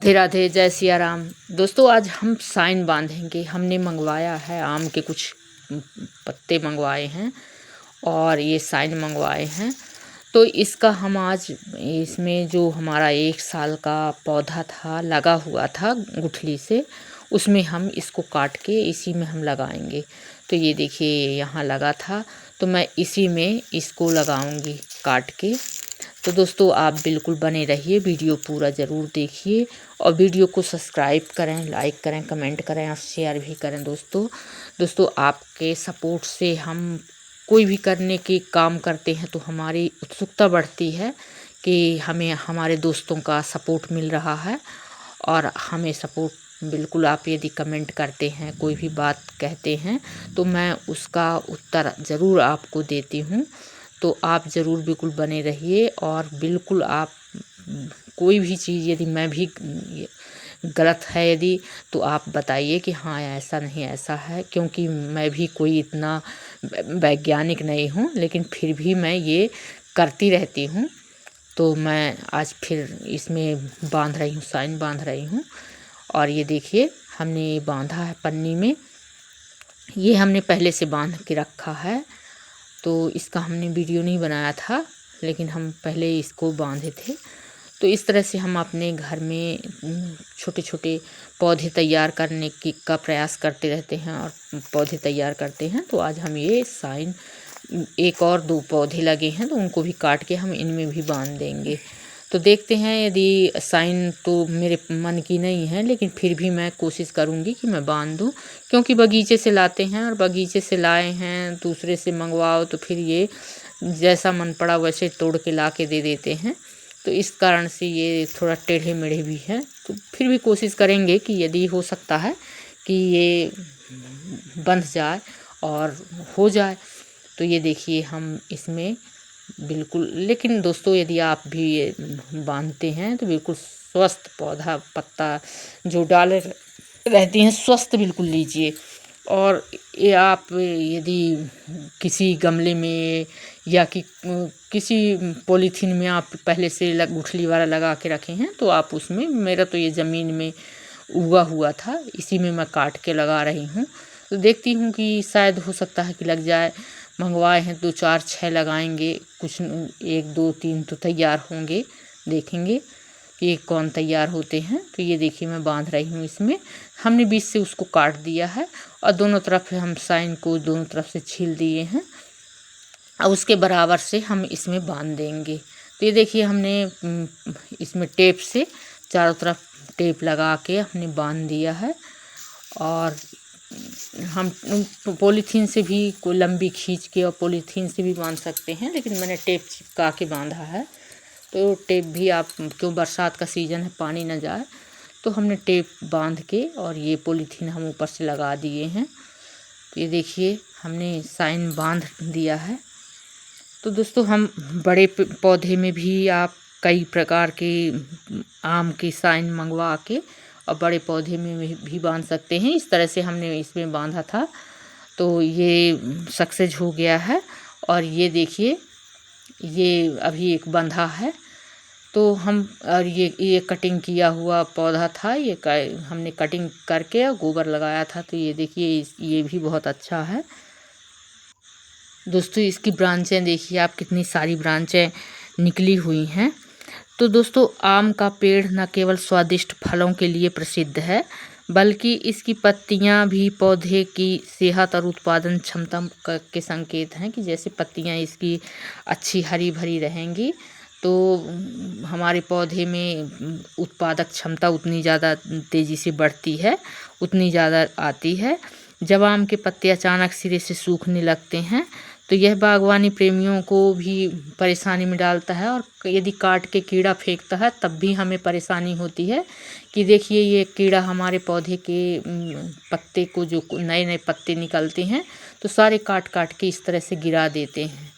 राधे राधे, जय सिया राम। दोस्तों आज हम साइन बांधेंगे। हमने मंगवाया है आम के कुछ पत्ते मंगवाए हैं और ये साइन मंगवाए हैं। तो इसका हम आज इसमें जो हमारा 1 साल का पौधा था लगा हुआ था गुठली से, उसमें हम इसको काट के इसी में हम लगाएंगे। तो ये देखिए यहाँ लगा था, तो मैं इसी में इसको लगाऊंगी काट के। तो दोस्तों आप बिल्कुल बने रहिए, वीडियो पूरा ज़रूर देखिए और वीडियो को सब्सक्राइब करें, लाइक करें, कमेंट करें और शेयर भी करें। दोस्तों आपके सपोर्ट से हम कोई भी करने के काम करते हैं तो हमारी उत्सुकता बढ़ती है कि हमें हमारे दोस्तों का सपोर्ट मिल रहा है। और हमें सपोर्ट बिल्कुल, आप यदि कमेंट करते हैं, कोई भी बात कहते हैं तो मैं उसका उत्तर ज़रूर आपको देती हूँ। तो आप ज़रूर बिल्कुल बने रहिए और बिल्कुल आप कोई भी चीज़ यदि मैं भी गलत है यदि, तो आप बताइए कि हाँ ऐसा नहीं ऐसा है, क्योंकि मैं भी कोई इतना वैज्ञानिक नहीं हूँ, लेकिन फिर भी मैं ये करती रहती हूँ। तो मैं आज फिर इसमें बांध रही हूँ, साइन बांध रही हूँ। और ये देखिए हमने ये बांधा है पन्नी में, ये हमने पहले से बांध के रखा है। तो इसका हमने वीडियो नहीं बनाया था, लेकिन हम पहले इसको बांधे थे। तो इस तरह से हम अपने घर में छोटे छोटे पौधे तैयार करने का प्रयास करते रहते हैं और पौधे तैयार करते हैं। तो आज हम ये साइन, एक और 2 पौधे लगे हैं तो उनको भी काट के हम इनमें भी बांध देंगे। तो देखते हैं, यदि साइन तो मेरे मन की नहीं है, लेकिन फिर भी मैं कोशिश करूँगी कि मैं बांध दूँ, क्योंकि बगीचे से लाते हैं और बगीचे से लाए हैं, दूसरे से मंगवाओ तो फिर ये जैसा मन पड़ा वैसे तोड़ के ला के दे देते हैं। तो इस कारण से ये थोड़ा टेढ़े मेढ़े भी है। तो फिर भी कोशिश करेंगे कि यदि हो सकता है कि ये बंध जाए और हो जाए। तो ये देखिए हम इसमें बिल्कुल, लेकिन दोस्तों यदि आप भी ये बांधते हैं तो बिल्कुल स्वस्थ पौधा, पत्ता जो डालें रहती हैं स्वस्थ बिल्कुल लीजिए। और ये आप यदि किसी गमले में या किसी पॉलीथीन में आप पहले से गुठली वाला लगा के रखे हैं तो आप उसमें, मेरा तो ये ज़मीन में उगा हुआ था, इसी में मैं काट के लगा रही हूँ। तो देखती हूँ कि शायद हो सकता है कि लग जाए। मंगवाए हैं 2 4 6 लगाएंगे, कुछ 1 2 3 तो तैयार होंगे, देखेंगे कि कौन तैयार होते हैं। तो ये देखिए मैं बांध रही हूँ इसमें। हमने बीच से उसको काट दिया है और दोनों तरफ हम साइन को दोनों तरफ से छील दिए हैं और उसके बराबर से हम इसमें बांध देंगे। तो ये देखिए हमने इसमें टेप से चारों तरफ टेप लगा के हमने बांध दिया है। और हम पॉलीथीन से भी कोई लंबी खींच के और पॉलीथीन से भी बांध सकते हैं, लेकिन मैंने टेप चिपका के बांधा है। तो टेप भी आप, क्यों बरसात का सीज़न है पानी ना जाए, तो हमने टेप बांध के और ये पॉलीथीन हम ऊपर से लगा दिए हैं। तो ये देखिए हमने साइन बांध दिया है। तो दोस्तों हम बड़े पौधे में भी आप कई प्रकार के आम की साइन मंगवा के और बड़े पौधे में भी बांध सकते हैं। इस तरह से हमने इसमें बांधा था तो ये सक्सेस हो गया है। और ये देखिए ये अभी एक बंधा है। तो हम, और ये कटिंग किया हुआ पौधा था, ये हमने कटिंग करके और गोबर लगाया था। तो ये देखिए ये भी बहुत अच्छा है। दोस्तों इसकी ब्रांचें देखिए आप, कितनी सारी ब्रांचें निकली हुई हैं। तो दोस्तों आम का पेड़ न केवल स्वादिष्ट फलों के लिए प्रसिद्ध है, बल्कि इसकी पत्तियां भी पौधे की सेहत और उत्पादन क्षमता के संकेत हैं। कि जैसे पत्तियां इसकी अच्छी हरी भरी रहेंगी तो हमारे पौधे में उत्पादक क्षमता उतनी ज़्यादा तेज़ी से बढ़ती है, उतनी ज़्यादा आती है। जब आम के पत्ते अचानक सिरे से सूखने लगते हैं तो यह बागवानी प्रेमियों को भी परेशानी में डालता है। और यदि काट के कीड़ा फेंकता है तब भी हमें परेशानी होती है कि देखिए ये कीड़ा हमारे पौधे के पत्ते को, जो नए नए पत्ते निकलते हैं तो सारे काट काट के इस तरह से गिरा देते हैं।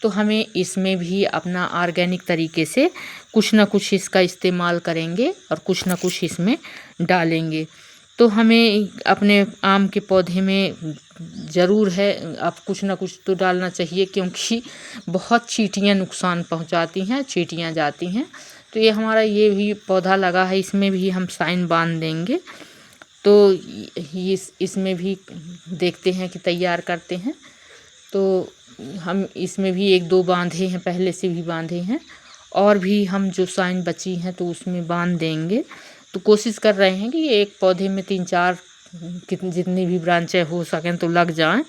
तो हमें इसमें भी अपना ऑर्गेनिक तरीके से कुछ ना कुछ इसका इस्तेमाल करेंगे और कुछ ना कुछ इसमें डालेंगे। तो हमें अपने आम के पौधे में ज़रूर है अब कुछ ना कुछ तो डालना चाहिए, क्योंकि बहुत चींटियाँ नुकसान पहुंचाती हैं, चींटियाँ जाती हैं। तो ये हमारा ये भी पौधा लगा है, इसमें भी हम साइन बांध देंगे। तो इसमें भी देखते हैं कि तैयार करते हैं। तो हम इसमें भी 1-2 बांधे हैं, पहले से भी बांधे हैं, और भी हम जो साइन बची हैं तो उसमें बांध देंगे। तो कोशिश कर रहे हैं कि एक पौधे में 3-4 जितनी भी ब्रांचें हो सकें तो लग जाएं,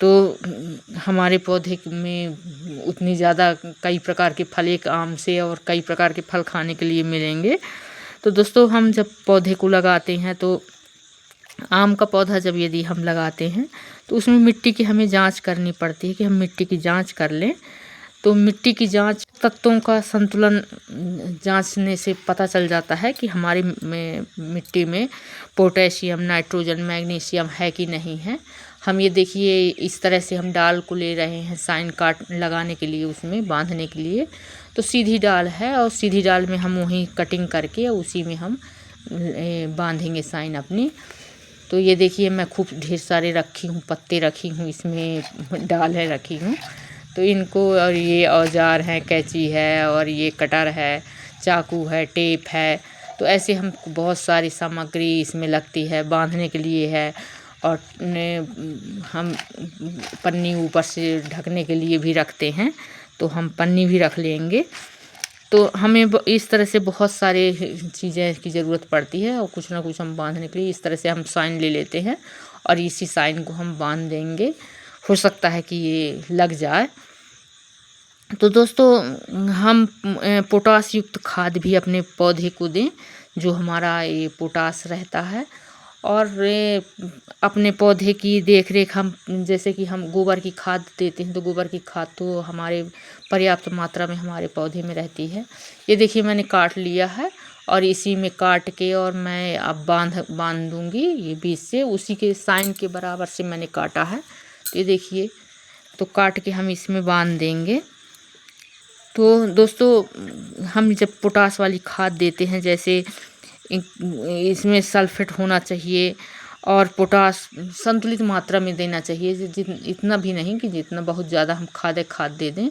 तो हमारे पौधे में उतनी ज़्यादा कई प्रकार के फल, एक आम से और कई प्रकार के फल खाने के लिए मिलेंगे। तो दोस्तों, हम जब पौधे को लगाते हैं तो आम का पौधा जब यदि हम लगाते हैं तो उसमें मिट्टी की हमें जांच करनी पड़ती है कि हम मिट्टी की जांच कर लें। तो मिट्टी की जांच, तत्वों का संतुलन जांचने से पता चल जाता है कि हमारी मिट्टी में पोटेशियम, नाइट्रोजन, मैग्नीशियम है कि नहीं है। हम ये देखिए, इस तरह से हम डाल को ले रहे हैं साइन काट लगाने के लिए, उसमें बांधने के लिए। तो सीधी डाल है और सीधी डाल में हम वहीं कटिंग करके उसी में हम बांधेंगे साइन अपनी। तो ये देखिए, मैं खूब ढेर सारे रखी हूँ, पत्ते रखी हूँ, इसमें डाल है रखी हूँ। तो इनको, और ये औजार हैं, कैंची है और ये कटर है, चाकू है, टेप है। तो ऐसे हम बहुत सारी सामग्री इसमें लगती है, बांधने के लिए है। और हम पन्नी ऊपर से ढकने के लिए भी रखते हैं, तो हम पन्नी भी रख लेंगे। तो हमें इस तरह से बहुत सारे चीज़ें की ज़रूरत पड़ती है, और कुछ ना कुछ हम बांधने के लिए इस तरह से हम साइन ले लेते हैं और इसी साइन को हम बांध देंगे। हो सकता है कि ये लग जाए। तो दोस्तों, हम पोटास युक्त खाद भी अपने पौधे को दें, जो हमारा ये पोटास रहता है। और अपने पौधे की देख रेख हम, जैसे कि हम गोबर की खाद देते हैं, तो गोबर की खाद तो हमारे पर्याप्त मात्रा में हमारे पौधे में रहती है। ये देखिए, मैंने काट लिया है और इसी में काट के और मैं अब बांध दूँगी ये बीच से, उसी के साइन के बराबर से मैंने काटा है। तो ये देखिए, तो काट के हम इसमें बांध देंगे। तो दोस्तों, हम जब पोटास वाली खाद देते हैं, जैसे इसमें सल्फेट होना चाहिए और पोटास संतुलित मात्रा में देना चाहिए, इतना भी नहीं कि जितना बहुत ज़्यादा हम खाद दे दें।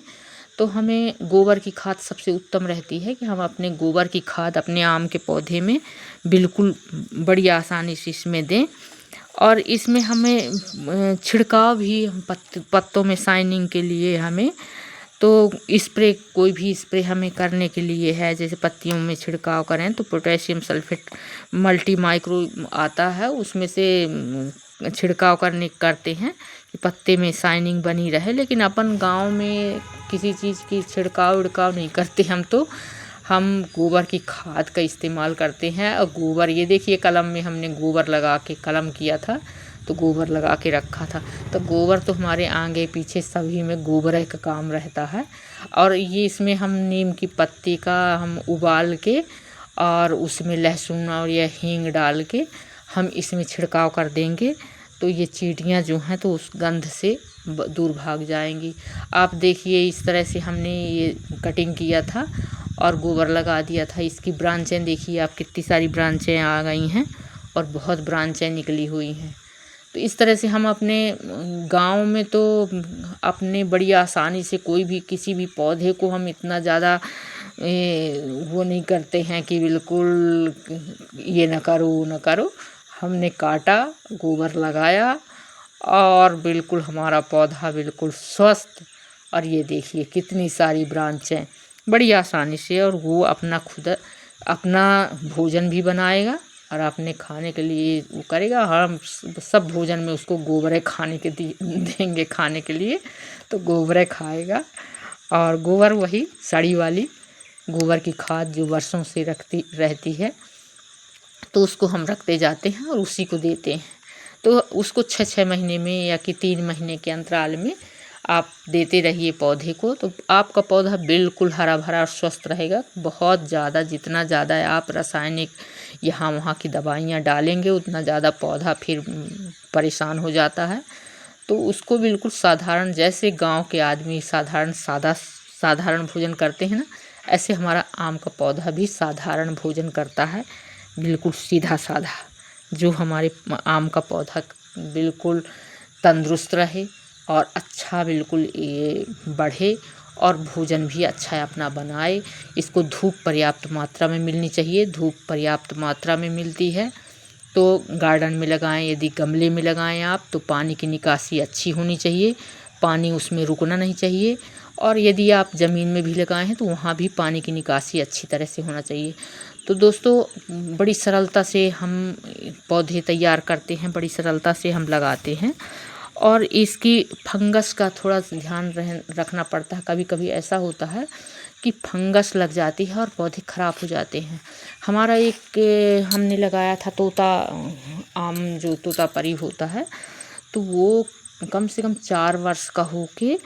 तो हमें गोबर की खाद सबसे उत्तम रहती है कि हम अपने गोबर की खाद अपने आम के पौधे में बिल्कुल बड़ी आसानी से इसमें दें। और इसमें हमें छिड़काव भी पत्तों में शाइनिंग के लिए हमें, तो स्प्रे, कोई भी स्प्रे हमें करने के लिए है, जैसे पत्तियों में छिड़काव करें तो पोटेशियम सल्फेट मल्टी माइक्रो आता है, उसमें से छिड़काव करते हैं कि पत्ते में शाइनिंग बनी रहे। लेकिन अपन गांव में किसी चीज़ की छिड़काव नहीं करते हम गोबर की खाद का इस्तेमाल करते हैं। और गोबर, ये देखिए, कलम में हमने गोबर लगा के कलम किया था, तो गोबर लगा के रखा था। तो गोबर तो हमारे आगे पीछे सभी में गोबर का काम रहता है। और ये इसमें हम नीम की पत्ती का हम उबाल के और उसमें लहसुन और या हींग डाल के हम इसमें छिड़काव कर देंगे, तो ये चींटियाँ जो हैं तो उस गंध से दूर भाग जाएंगी। आप देखिए, इस तरह से हमने ये कटिंग किया था और गोबर लगा दिया था। इसकी ब्रांचें देखिए आप, कितनी सारी ब्रांचें आ गई हैं और बहुत ब्रांचें निकली हुई हैं। तो इस तरह से हम अपने गांव में तो अपने बड़ी आसानी से कोई भी किसी भी पौधे को हम इतना ज़्यादा वो नहीं करते हैं कि बिल्कुल ये ना करो वो ना करो। हमने काटा, गोबर लगाया और बिल्कुल हमारा पौधा बिल्कुल स्वस्थ। और ये देखिए कितनी सारी ब्रांचें बड़ी आसानी से, और वो अपना खुद अपना भोजन भी बनाएगा और अपने खाने के लिए वो करेगा। हम सब भोजन में उसको गोबर खाने के देंगे खाने के लिए, तो गोबर खाएगा। और गोबर वही सड़ी वाली गोबर की खाद जो वर्षों से रहती है, तो उसको हम रखते जाते हैं और उसी को देते हैं। तो उसको 6-6 महीने में या कि 3 महीने के अंतराल में आप देते रहिए पौधे को, तो आपका पौधा बिल्कुल हरा भरा और स्वस्थ रहेगा। बहुत ज़्यादा, जितना ज़्यादा आप रासायनिक यहाँ वहाँ की दवाइयाँ डालेंगे उतना ज़्यादा पौधा फिर परेशान हो जाता है। तो उसको बिल्कुल साधारण, जैसे गांव के आदमी साधारण भोजन करते हैं ना, ऐसे हमारा आम का पौधा भी साधारण भोजन करता है, बिल्कुल सीधा साधा, जो हमारे आम का पौधा बिल्कुल तंदुरुस्त रहे और अच्छा बिल्कुल ये बढ़े और भोजन भी अच्छा अपना बनाए। इसको धूप पर्याप्त मात्रा में मिलनी चाहिए, धूप पर्याप्त मात्रा में मिलती है तो गार्डन में लगाएं। यदि गमले में लगाएं आप तो पानी की निकासी अच्छी होनी चाहिए, पानी उसमें रुकना नहीं चाहिए। और यदि आप ज़मीन में भी लगाए हैं तो वहाँ भी पानी की निकासी अच्छी तरह से होना चाहिए। तो दोस्तों बड़ी सरलता से हम पौधे तैयार करते हैं, बड़ी सरलता से हम लगाते हैं। और इसकी फंगस का थोड़ा ध्यान रखना पड़ता है। कभी कभी ऐसा होता है कि फंगस लग जाती है और पौधे ख़राब हो जाते हैं। हमारा एक हमने लगाया था तोता आम, जो तोतापरी होता है, तो वो कम से कम 4 वर्ष का होके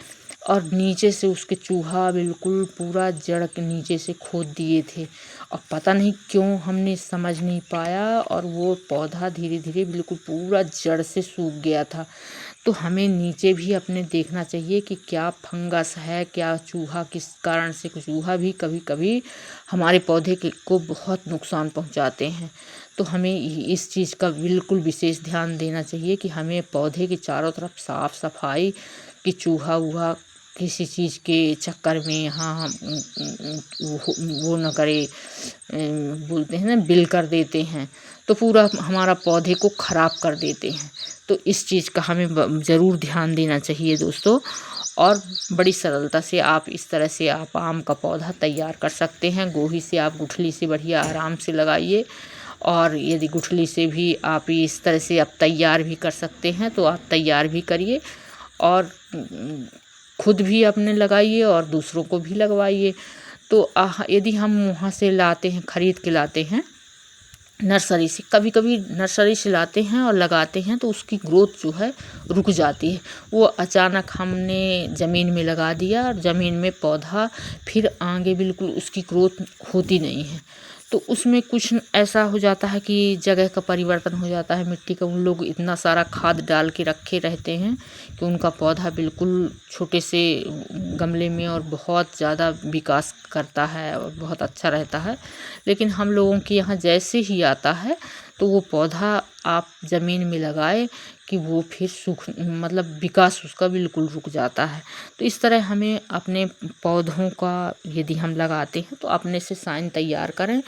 और नीचे से उसके चूहा बिल्कुल पूरा जड़ के नीचे से खोद दिए थे। और पता नहीं क्यों हमने समझ नहीं पाया और वो पौधा धीरे धीरे बिल्कुल पूरा जड़ से सूख गया था। तो हमें नीचे भी अपने देखना चाहिए कि क्या फंगस है, क्या चूहा, किस कारण से चूहा भी कभी कभी हमारे पौधे को बहुत नुकसान पहुंचाते हैं। तो हमें इस चीज़ का बिल्कुल विशेष ध्यान देना चाहिए कि हमें पौधे के चारों तरफ साफ सफाई, कि चूहा वूहा किसी चीज़ के चक्कर में यहाँ वो न करे, बोलते हैं ना बिल कर देते हैं, तो पूरा हमारा पौधे को ख़राब कर देते हैं। तो इस चीज़ का हमें ज़रूर ध्यान देना चाहिए दोस्तों। और बड़ी सरलता से आप इस तरह से आप आम का पौधा तैयार कर सकते हैं। गोही से आप गुठली से बढ़िया आराम से लगाइए। और यदि गुठली से भी आप इस तरह से आप तैयार भी कर सकते हैं तो आप तैयार भी करिए और खुद भी अपने लगाइए और दूसरों को भी लगवाइए। तो यदि हम वहाँ से लाते हैं, खरीद के लाते हैं नर्सरी से, कभी कभी नर्सरी से लाते हैं और लगाते हैं तो उसकी ग्रोथ जो है रुक जाती है। वो अचानक हमने ज़मीन में लगा दिया और ज़मीन में पौधा फिर आगे बिल्कुल उसकी ग्रोथ होती नहीं है। तो उसमें कुछ ऐसा हो जाता है कि जगह का परिवर्तन हो जाता है, मिट्टी का। उन लोग इतना सारा खाद डाल के रखे रहते हैं कि उनका पौधा बिल्कुल छोटे से गमले में और बहुत ज़्यादा विकास करता है और बहुत अच्छा रहता है। लेकिन हम लोगों के यहाँ जैसे ही आता है तो वो पौधा आप ज़मीन में लगाए कि वो फिर मतलब विकास उसका बिल्कुल रुक जाता है। तो इस तरह हमें अपने पौधों का यदि हम लगाते हैं तो अपने से साइन तैयार करें,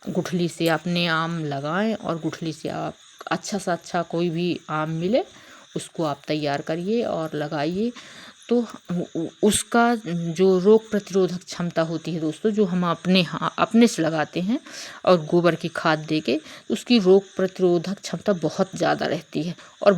गुठली से अपने आम लगाएं और गुठली से आप अच्छा सा अच्छा कोई भी आम मिले उसको आप तैयार करिए और लगाइए। तो उसका जो रोग प्रतिरोधक क्षमता होती है दोस्तों, जो हम अपने से लगाते हैं और गोबर की खाद देके, उसकी रोग प्रतिरोधक क्षमता बहुत ज़्यादा रहती है और